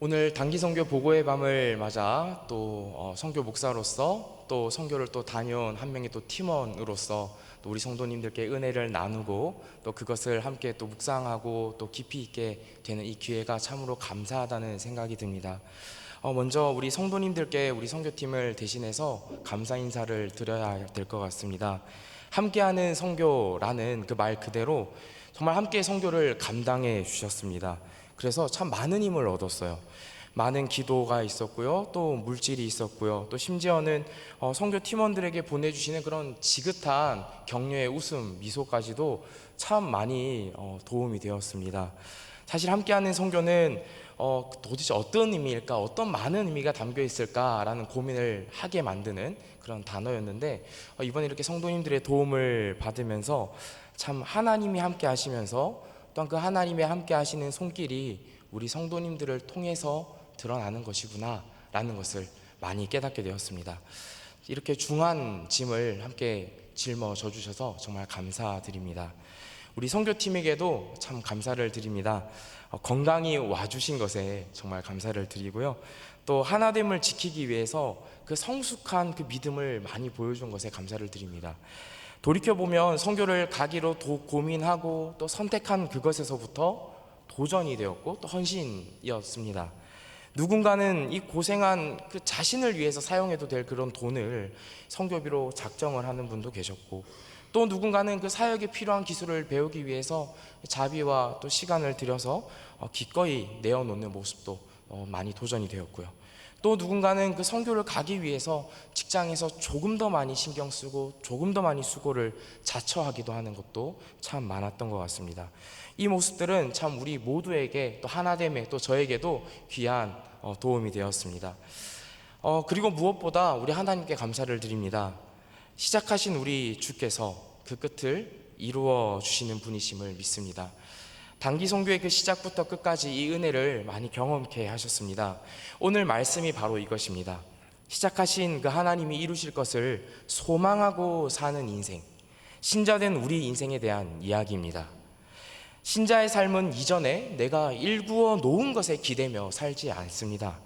오늘 단기 선교 보고의 밤을 맞아 또 선교 목사로서 또 선교를 또 다녀온 한 명의 또 팀원으로서 또 우리 성도님들께 은혜를 나누고 또 그것을 함께 또 묵상하고 또 깊이 있게 되는 이 기회가 참으로 감사하다는 생각이 듭니다. 먼저 우리 성도님들께 우리 선교팀을 대신해서 감사 인사를 드려야 될 것 같습니다. 함께하는 선교라는 그 말 그대로 정말 함께 선교를 감당해 주셨습니다. 그래서 참 많은 힘을 얻었어요. 많은 기도가 있었고요, 또 물질이 있었고요, 또 심지어는 선교 팀원들에게 보내주시는 그런 지긋한 격려의 웃음, 미소까지도 참 많이 도움이 되었습니다. 사실 함께하는 선교는 도대체 어떤 의미일까, 어떤 많은 의미가 담겨 있을까라는 고민을 하게 만드는 그런 단어였는데, 이번에 이렇게 성도님들의 도움을 받으면서 참 하나님이 함께 하시면서 또한 그 하나님의 함께 하시는 손길이 우리 성도님들을 통해서 드러나는 것이구나 라는 것을 많이 깨닫게 되었습니다. 이렇게 중한 짐을 함께 짊어져 주셔서 정말 감사드립니다. 우리 선교팀에게도 참 감사를 드립니다. 건강히 와주신 것에 정말 감사를 드리고요, 또 하나됨을 지키기 위해서 그 성숙한 그 믿음을 많이 보여준 것에 감사를 드립니다. 돌이켜보면 선교를 가기로 고민하고 또 선택한 그것에서부터 도전이 되었고 또 헌신이었습니다. 누군가는 이 고생한 그 자신을 위해서 사용해도 될 그런 돈을 선교비로 작정을 하는 분도 계셨고, 또 누군가는 그 사역에 필요한 기술을 배우기 위해서 자비와 또 시간을 들여서 기꺼이 내어놓는 모습도 많이 도전이 되었고요. 또 누군가는 그 선교를 가기 위해서 직장에서 조금 더 많이 신경 쓰고 조금 더 많이 수고를 자처하기도 하는 것도 참 많았던 것 같습니다. 이 모습들은 참 우리 모두에게 또 하나됨에 또 저에게도 귀한 도움이 되었습니다. 그리고 무엇보다 우리 하나님께 감사를 드립니다. 시작하신 우리 주께서 그 끝을 이루어 주시는 분이심을 믿습니다. 단기 선교의 그 시작부터 끝까지 이 은혜를 많이 경험케 하셨습니다. 오늘 말씀이 바로 이것입니다. 시작하신 그 하나님이 이루실 것을 소망하고 사는 인생, 신자된 우리 인생에 대한 이야기입니다. 신자의 삶은 이전에 내가 일구어 놓은 것에 기대며 살지 않습니다.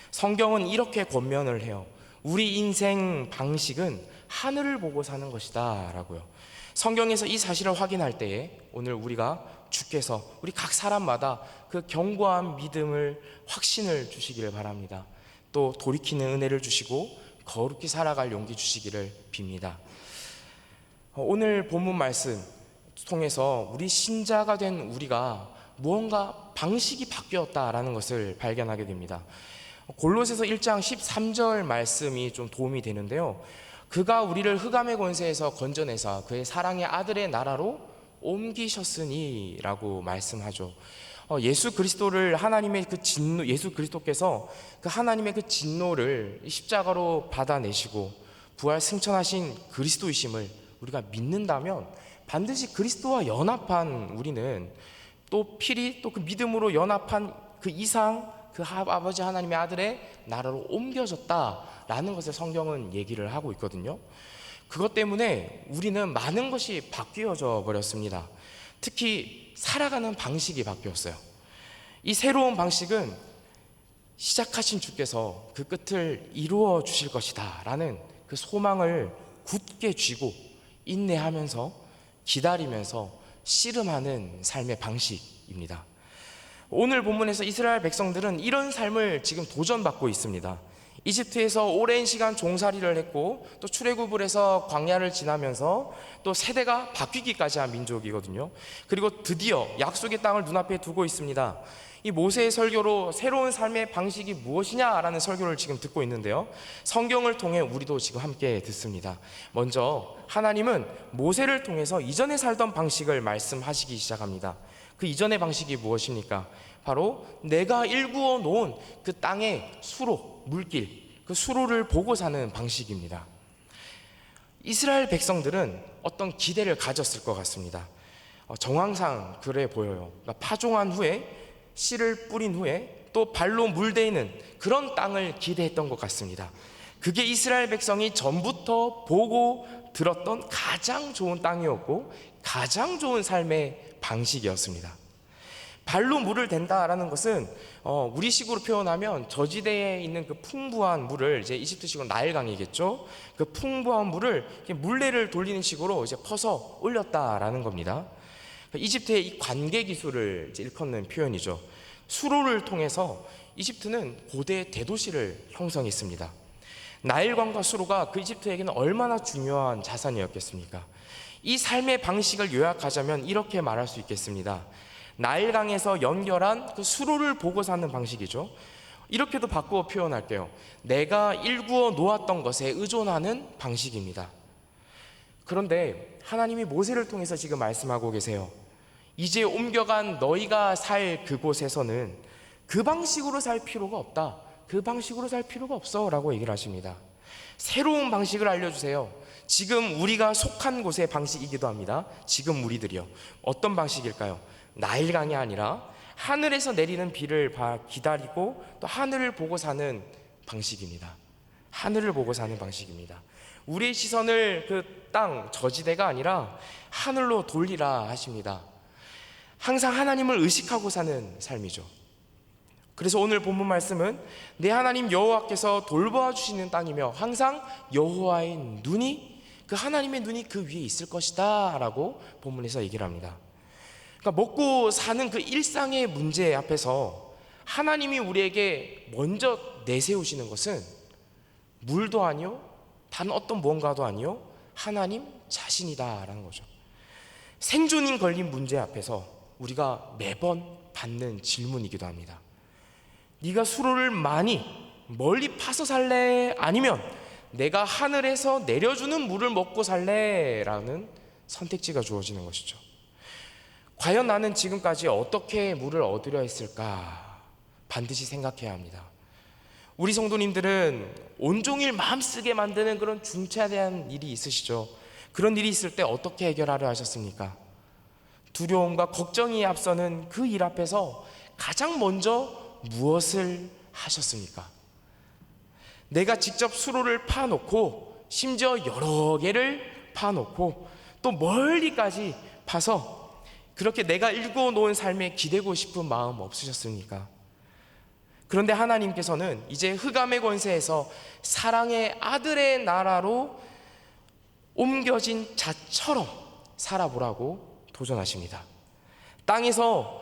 성경은 이렇게 권면을 해요. 우리 인생 방식은 하늘을 보고 사는 것이다 라고요. 성경에서 이 사실을 확인할 때에 오늘 우리가 주께서 우리 각 사람마다 그 견고한 믿음을, 확신을 주시기를 바랍니다. 또 돌이키는 은혜를 주시고 거룩히 살아갈 용기 주시기를 빕니다. 오늘 본문 말씀 통해서 우리 신자가 된 우리가 무언가 방식이 바뀌었다라는 것을 발견하게 됩니다. 골로새서 1장 13절 말씀이 좀 도움이 되는데요, 그가 우리를 흑암의 권세에서 건져내사 그의 사랑의 아들의 나라로 옮기셨으니 라고 말씀하죠. 예수 그리스도를 하나님의 그 진노, 예수 그리스도께서 그 하나님의 그 진노를 십자가로 받아내시고 부활 승천하신 그리스도이심을 우리가 믿는다면 반드시 그리스도와 연합한 우리는 또 필히 또 그 믿음으로 연합한 그 이상 그 아버지 하나님의 아들의 나라로 옮겨졌다라는 것을 성경은 얘기를 하고 있거든요. 그것 때문에 우리는 많은 것이 바뀌어져 버렸습니다. 특히 살아가는 방식이 바뀌었어요. 이 새로운 방식은 시작하신 주께서 그 끝을 이루어 주실 것이다 라는 그 소망을 굳게 쥐고 인내하면서 기다리면서 씨름하는 삶의 방식입니다. 오늘 본문에서 이스라엘 백성들은 이런 삶을 지금 도전받고 있습니다. 이집트에서 오랜 시간 종살이를 했고 또 출애굽을 해서 광야를 지나면서 또 세대가 바뀌기까지 한 민족이거든요. 그리고 드디어 약속의 땅을 눈앞에 두고 있습니다. 이 모세의 설교로 새로운 삶의 방식이 무엇이냐라는 설교를 지금 듣고 있는데요, 성경을 통해 우리도 지금 함께 듣습니다. 먼저 하나님은 모세를 통해서 이전에 살던 방식을 말씀하시기 시작합니다. 그 이전의 방식이 무엇입니까? 바로 내가 일구어 놓은 그 땅의 수로, 물길, 그 수로를 보고 사는 방식입니다. 이스라엘 백성들은 어떤 기대를 가졌을 것 같습니다. 정황상 그래 보여요. 그러니까 파종한 후에 씨를 뿌린 후에 또 발로 물대이는 그런 땅을 기대했던 것 같습니다. 그게 이스라엘 백성이 전부터 보고 들었던 가장 좋은 땅이었고 가장 좋은 삶의 방식이었습니다. 발로 물을 댄다라는 것은 우리식으로 표현하면 저지대에 있는 그 풍부한 물을, 이제 이집트식으로 나일강이겠죠. 그 풍부한 물을 이렇게 물레를 돌리는 식으로 이제 퍼서 올렸다라는 겁니다. 이집트의 이 관계 기술을 이제 일컫는 표현이죠. 수로를 통해서 이집트는 고대 대도시를 형성했습니다. 나일강과 수로가 그 이집트에게는 얼마나 중요한 자산이었겠습니까? 이 삶의 방식을 요약하자면 이렇게 말할 수 있겠습니다. 나일강에서 연결한 그 수로를 보고 사는 방식이죠. 이렇게도 바꾸어 표현할게요. 내가 일구어 놓았던 것에 의존하는 방식입니다. 그런데 하나님이 모세를 통해서 지금 말씀하고 계세요. 이제 옮겨간 너희가 살 그곳에서는 그 방식으로 살 필요가 없다. 그 방식으로 살 필요가 없어 라고 얘기를 하십니다. 새로운 방식을 알려주세요. 지금 우리가 속한 곳의 방식이기도 합니다. 지금 우리들이요. 어떤 방식일까요? 나일강이 아니라 하늘에서 내리는 비를 기다리고 또 하늘을 보고 사는 방식입니다. 하늘을 보고 사는 방식입니다. 우리의 시선을 그 땅, 저지대가 아니라 하늘로 돌리라 하십니다. 항상 하나님을 의식하고 사는 삶이죠. 그래서 오늘 본문 말씀은 내 하나님 여호와께서 돌보아 주시는 땅이며 항상 여호와의 눈이, 그 하나님의 눈이 그 위에 있을 것이다 라고 본문에서 얘기를 합니다. 그러니까 먹고 사는 그 일상의 문제 앞에서 하나님이 우리에게 먼저 내세우시는 것은 물도 아니요, 단 어떤 무언가도 아니요, 하나님 자신이다라는 거죠. 생존이 걸린 문제 앞에서 우리가 매번 받는 질문이기도 합니다. 네가 수로를 많이 멀리 파서 살래? 아니면 내가 하늘에서 내려주는 물을 먹고 살래? 라는 선택지가 주어지는 것이죠. 과연 나는 지금까지 어떻게 물을 얻으려 했을까? 반드시 생각해야 합니다. 우리 성도님들은 온종일 마음 쓰게 만드는 그런 중차대한 일이 있으시죠. 그런 일이 있을 때 어떻게 해결하려 하셨습니까? 두려움과 걱정이 앞서는 그 일 앞에서 가장 먼저 무엇을 하셨습니까? 내가 직접 수로를 파놓고 심지어 여러 개를 파놓고 또 멀리까지 파서 그렇게 내가 일구어 놓은 삶에 기대고 싶은 마음 없으셨습니까? 그런데 하나님께서는 이제 흑암의 권세에서 사랑의 아들의 나라로 옮겨진 자처럼 살아보라고 도전하십니다. 땅에서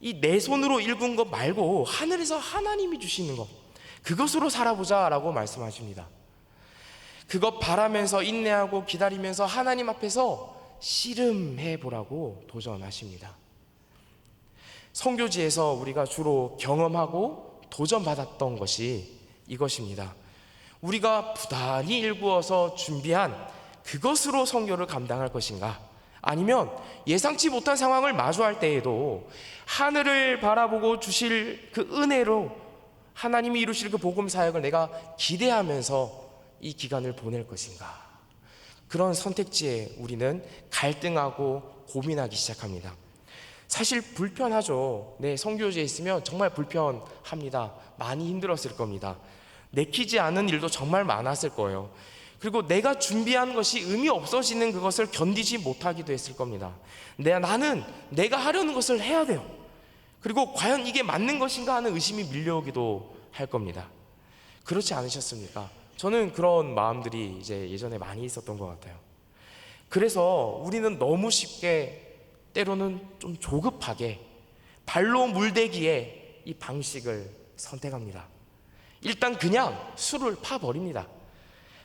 이 내 손으로 일군 것 말고 하늘에서 하나님이 주시는 것, 그것으로 살아보자라고 말씀하십니다. 그것 바라면서 인내하고 기다리면서 하나님 앞에서 씨름해 보라고 도전하십니다. 선교지에서 우리가 주로 경험하고 도전받았던 것이 이것입니다. 우리가 부단히 일구어서 준비한 그것으로 선교를 감당할 것인가, 아니면 예상치 못한 상황을 마주할 때에도 하늘을 바라보고 주실 그 은혜로 하나님이 이루실 그 복음 사역을 내가 기대하면서 이 기간을 보낼 것인가. 그런 선택지에 우리는 갈등하고 고민하기 시작합니다. 사실 불편하죠. 네, 선교지에 있으면 정말 불편합니다. 많이 힘들었을 겁니다. 내키지 않은 일도 정말 많았을 거예요. 그리고 내가 준비한 것이 의미 없어지는 그것을 견디지 못하기도 했을 겁니다. 나는 내가 하려는 것을 해야 돼요. 그리고 과연 이게 맞는 것인가 하는 의심이 밀려오기도 할 겁니다. 그렇지 않으셨습니까? 저는 그런 마음들이 이제 예전에 많이 있었던 것 같아요. 그래서 우리는 너무 쉽게, 때로는 좀 조급하게 발로 물대기에 이 방식을 선택합니다. 일단 그냥 수를 파버립니다.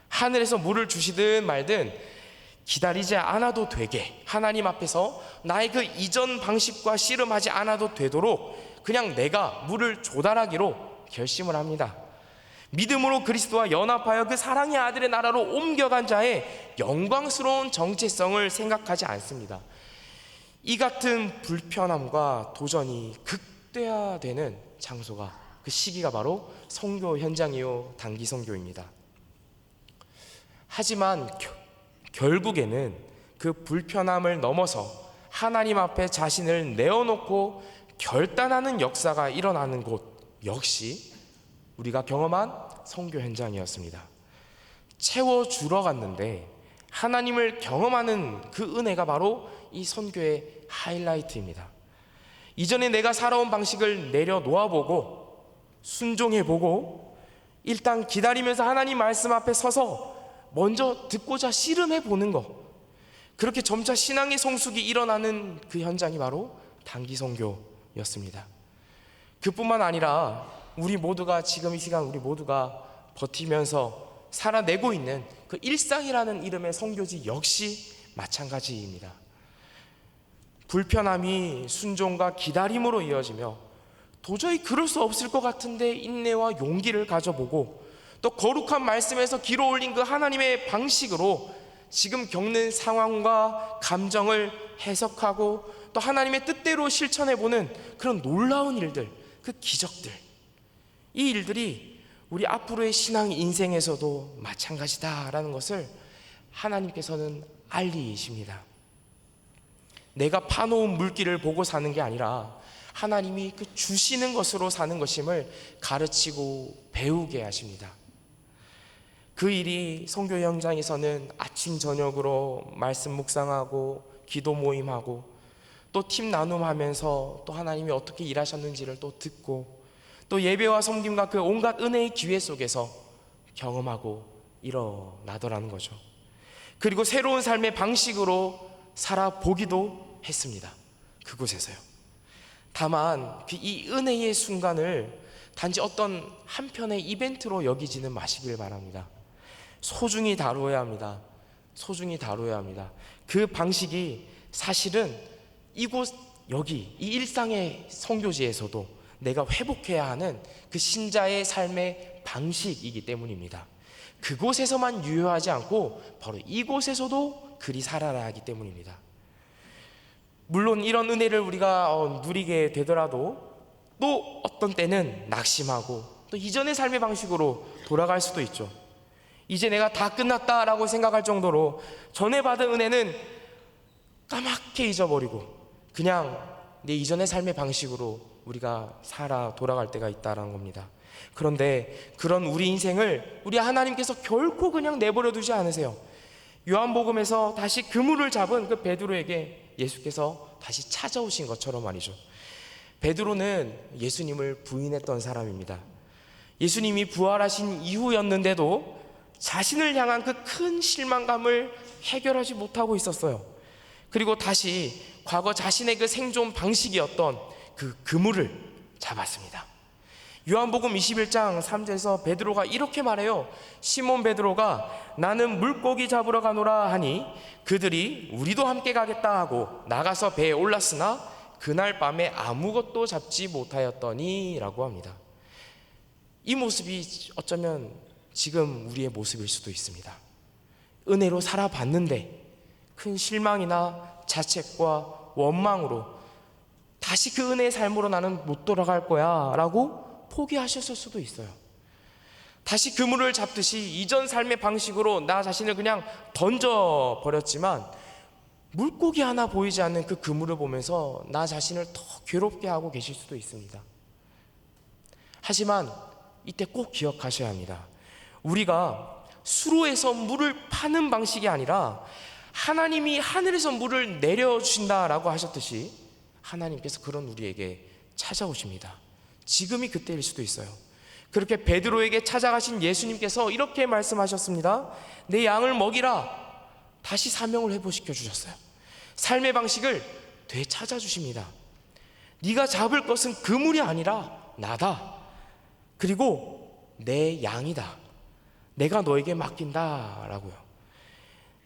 하늘에서 물을 주시든 말든 기다리지 않아도 되게, 하나님 앞에서 나의 그 이전 방식과 씨름하지 않아도 되도록 그냥 내가 물을 조달하기로 결심을 합니다. 믿음으로 그리스도와 연합하여 그 사랑의 아들의 나라로 옮겨간 자의 영광스러운 정체성을 생각하지 않습니다. 이 같은 불편함과 도전이 극대화되는 장소가, 그 시기가 바로 선교 현장이요, 단기 선교입니다. 하지만 결국에는 그 불편함을 넘어서 하나님 앞에 자신을 내어놓고 결단하는 역사가 일어나는 곳 역시 우리가 경험한 선교 현장이었습니다. 채워주러 갔는데 하나님을 경험하는 그 은혜가 바로 이 선교의 하이라이트입니다. 이전에 내가 살아온 방식을 내려놓아보고 순종해보고 일단 기다리면서 하나님 말씀 앞에 서서 먼저 듣고자 씨름해보는 것, 그렇게 점차 신앙의 성숙이 일어나는 그 현장이 바로 단기 선교였습니다. 그뿐만 아니라 우리 모두가 지금 이 시간 우리 모두가 버티면서 살아내고 있는 그 일상이라는 이름의 선교지 역시 마찬가지입니다. 불편함이 순종과 기다림으로 이어지며 도저히 그럴 수 없을 것 같은데 인내와 용기를 가져보고 또 거룩한 말씀에서 길어 올린 그 하나님의 방식으로 지금 겪는 상황과 감정을 해석하고 또 하나님의 뜻대로 실천해보는 그런 놀라운 일들, 그 기적들, 이 일들이 우리 앞으로의 신앙 인생에서도 마찬가지다라는 것을 하나님께서는 알리십니다. 내가 파놓은 물길을 보고 사는 게 아니라 하나님이 그 주시는 것으로 사는 것임을 가르치고 배우게 하십니다. 그 일이 선교 현장에서는 아침 저녁으로 말씀 묵상하고 기도 모임하고 또 팀 나눔하면서 또 하나님이 어떻게 일하셨는지를 또 듣고 또 예배와 섬김과 그 온갖 은혜의 기회 속에서 경험하고 일어나더라는 거죠. 그리고 새로운 삶의 방식으로 살아보기도 했습니다. 그곳에서요. 다만 이 은혜의 순간을 단지 어떤 한편의 이벤트로 여기지는 마시길 바랍니다. 소중히 다루어야 합니다. 소중히 다루어야 합니다. 그 방식이 사실은 이곳 여기 이 일상의 선교지에서도 내가 회복해야 하는 그 신자의 삶의 방식이기 때문입니다. 그곳에서만 유효하지 않고 바로 이곳에서도 그리 살아야 하기 때문입니다. 물론 이런 은혜를 우리가 누리게 되더라도 또 어떤 때는 낙심하고 또 이전의 삶의 방식으로 돌아갈 수도 있죠. 이제 내가 다 끝났다라고 생각할 정도로 전에 받은 은혜는 까맣게 잊어버리고 그냥 내 이전의 삶의 방식으로 우리가 살아 돌아갈 때가 있다는 겁니다. 그런데 그런 우리 인생을 우리 하나님께서 결코 그냥 내버려 두지 않으세요. 요한복음에서 다시 그물을 잡은 그 베드로에게 예수께서 다시 찾아오신 것처럼 말이죠. 베드로는 예수님을 부인했던 사람입니다. 예수님이 부활하신 이후였는데도 자신을 향한 그 큰 실망감을 해결하지 못하고 있었어요. 그리고 다시 과거 자신의 그 생존 방식이었던 그 그물을 잡았습니다. 요한복음 21장 3절에서 베드로가 이렇게 말해요. 시몬 베드로가 나는 물고기 잡으러 가노라 하니 그들이 우리도 함께 가겠다 하고 나가서 배에 올랐으나 그날 밤에 아무것도 잡지 못하였더니 라고 합니다. 이 모습이 어쩌면 지금 우리의 모습일 수도 있습니다. 은혜로 살아봤는데 큰 실망이나 자책과 원망으로 다시 그 은혜의 삶으로 나는 못 돌아갈 거야 라고 포기하셨을 수도 있어요. 다시 그물을 잡듯이 이전 삶의 방식으로 나 자신을 그냥 던져버렸지만 물고기 하나 보이지 않는 그 그물을 보면서 나 자신을 더 괴롭게 하고 계실 수도 있습니다. 하지만 이때 꼭 기억하셔야 합니다. 우리가 수로에서 물을 파는 방식이 아니라 하나님이 하늘에서 물을 내려주신다라고 하셨듯이 하나님께서 그런 우리에게 찾아오십니다. 지금이 그때일 수도 있어요. 그렇게 베드로에게 찾아가신 예수님께서 이렇게 말씀하셨습니다. 내 양을 먹이라. 다시 사명을 회복시켜 주셨어요. 삶의 방식을 되찾아 주십니다. 네가 잡을 것은 그물이 아니라 나다. 그리고 내 양이다. 내가 너에게 맡긴다 라고요.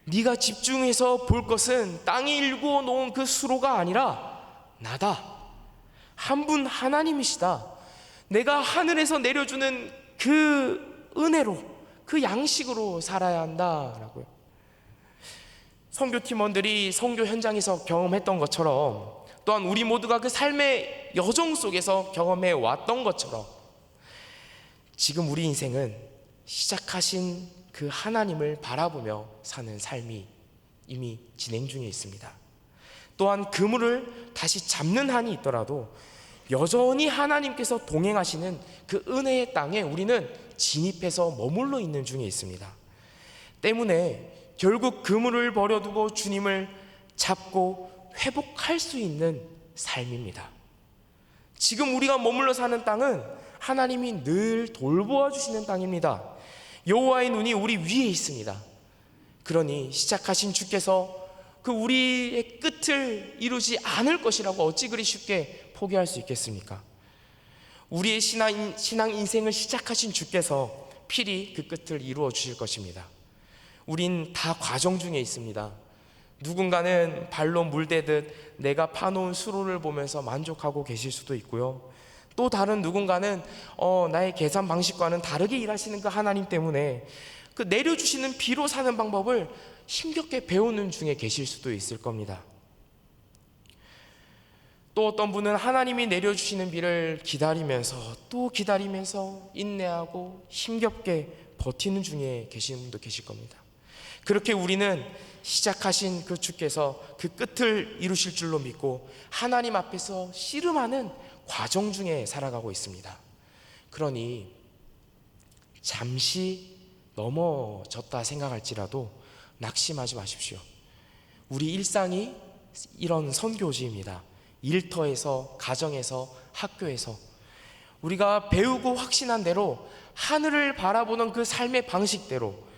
네가 집중해서 볼 것은 땅에 일구어 놓은 그 수로가 아니라 나다. 한 분 하나님이시다. 내가 하늘에서 내려주는 그 은혜로 그 양식으로 살아야 한다라고요. 선교팀원들이 선교 현장에서 경험했던 것처럼 또한 우리 모두가 그 삶의 여정 속에서 경험해 왔던 것처럼 지금 우리 인생은 시작하신 그 하나님을 바라보며 사는 삶이 이미 진행 중에 있습니다. 또한 그물을 다시 잡는 한이 있더라도 여전히 하나님께서 동행하시는 그 은혜의 땅에 우리는 진입해서 머물러 있는 중에 있습니다. 때문에 결국 그물을 버려두고 주님을 잡고 회복할 수 있는 삶입니다. 지금 우리가 머물러 사는 땅은 하나님이 늘 돌보아 주시는 땅입니다. 여호와의 눈이 우리 위에 있습니다. 그러니 시작하신 주께서 그 우리의 끝을 이루지 않을 것이라고 어찌 그리 쉽게 포기할 수 있겠습니까? 우리의 신앙 인생을 시작하신 주께서 필히 그 끝을 이루어 주실 것입니다. 우린 다 과정 중에 있습니다. 누군가는 발로 물대듯 내가 파놓은 수로를 보면서 만족하고 계실 수도 있고요. 또 다른 누군가는 나의 계산 방식과는 다르게 일하시는 그 하나님 때문에 그 내려주시는 비로 사는 방법을 힘겹게 배우는 중에 계실 수도 있을 겁니다. 또 어떤 분은 하나님이 내려주시는 비를 기다리면서 또 기다리면서 인내하고 힘겹게 버티는 중에 계시는 분도 계실 겁니다. 그렇게 우리는 시작하신 그 주께서 그 끝을 이루실 줄로 믿고 하나님 앞에서 씨름하는 과정 중에 살아가고 있습니다. 그러니 잠시 넘어졌다 생각할지라도 낙심하지 마십시오. 우리 일상이 이런 선교지입니다. 일터에서, 가정에서, 학교에서 우리가 배우고 확신한 대로 하늘을 바라보는 그 삶의 방식대로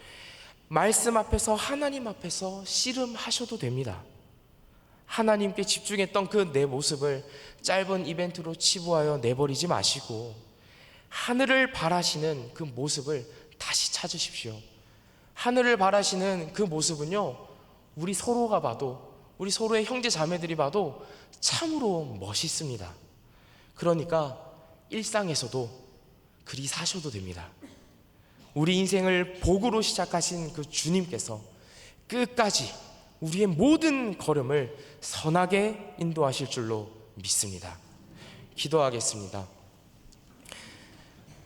말씀 앞에서, 하나님 앞에서 씨름하셔도 됩니다. 하나님께 집중했던 그 내 모습을 짧은 이벤트로 치부하여 내버리지 마시고 하늘을 바라시는 그 모습을 다시 찾으십시오. 하늘을 바라시는 그 모습은요, 우리 서로가 봐도, 우리 서로의 형제 자매들이 봐도 참으로 멋있습니다. 그러니까 일상에서도 그리 사셔도 됩니다. 우리 인생을 복으로 시작하신 그 주님께서 끝까지 우리의 모든 걸음을 선하게 인도하실 줄로 믿습니다. 기도하겠습니다.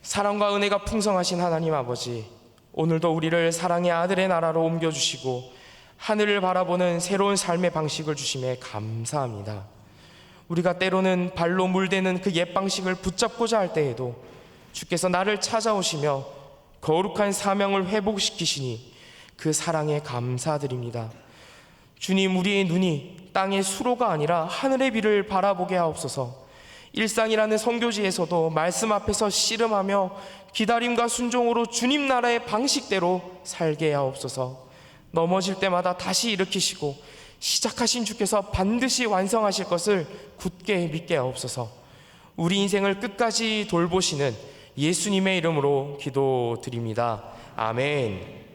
사랑과 은혜가 풍성하신 하나님 아버지, 오늘도 우리를 사랑의 아들의 나라로 옮겨주시고 하늘을 바라보는 새로운 삶의 방식을 주심에 감사합니다. 우리가 때로는 발로 물대는 그 옛 방식을 붙잡고자 할 때에도 주께서 나를 찾아오시며 거룩한 사명을 회복시키시니 그 사랑에 감사드립니다. 주님, 우리의 눈이 땅의 수로가 아니라 하늘의 비를 바라보게 하옵소서. 일상이라는 선교지에서도 말씀 앞에서 씨름하며 기다림과 순종으로 주님 나라의 방식대로 살게 하옵소서. 넘어질 때마다 다시 일으키시고 시작하신 주께서 반드시 완성하실 것을 굳게 믿게 하옵소서. 우리 인생을 끝까지 돌보시는 예수님의 이름으로 기도드립니다. 아멘.